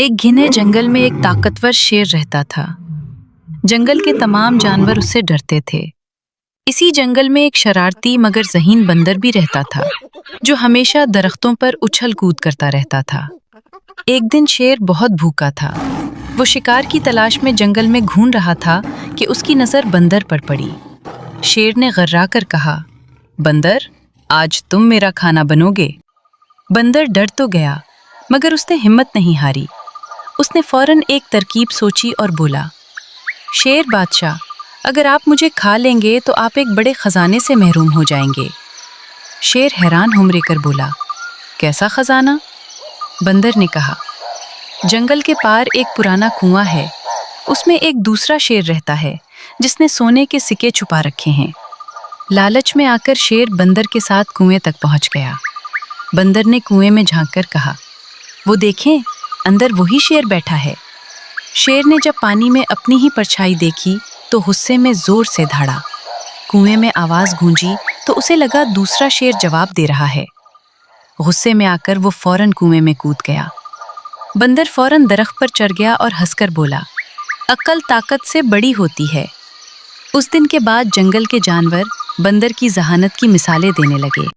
एक घने जंगल में एक ताकतवर शेर रहता था। जंगल के तमाम जानवर उससे डरते थे। इसी जंगल में एक शरारती मगर ज़हीन बंदर भी रहता था, जो हमेशा दरख्तों पर उछल कूद करता रहता था। एक दिन शेर बहुत भूखा था। वो शिकार की तलाश में जंगल में घूम रहा था कि उसकी नज़र बंदर पर पड़ी। शेर ने गर्रा कर कहा, बंदर, आज तुम मेरा खाना बनोगे। बंदर डर तो गया, मगर उसने हिम्मत नहीं हारी। उसने फौरन एक तरकीब सोची और बोला, शेर बादशाह, अगर आप मुझे खा लेंगे तो आप एक बड़े खजाने से महरूम हो जाएंगे। शेर हैरान होकर कर बोला, कैसा खजाना? बंदर ने कहा, जंगल के पार एक पुराना कुआं है। उसमें एक दूसरा शेर रहता है जिसने सोने के सिक्के छुपा रखे हैं। लालच में आकर शेर बंदर के साथ कुएं तक पहुंच गया। बंदर ने कुएं में झांककर कहा, वो देखें, अंदर वही शेर बैठा है। शेर ने जब पानी में अपनी ही परछाई देखी तो गुस्से में जोर से धाड़ा। कुएं में आवाज गूंजी तो उसे लगा दूसरा शेर जवाब दे रहा है। गुस्से में आकर वो फौरन कुएं में कूद गया। बंदर फौरन दरख्त पर चढ़ गया और हंसकर बोला, अक्ल ताकत से बड़ी होती है। उस दिन के बाद जंगल के जानवर बंदर की जहानत की मिसालें देने लगे।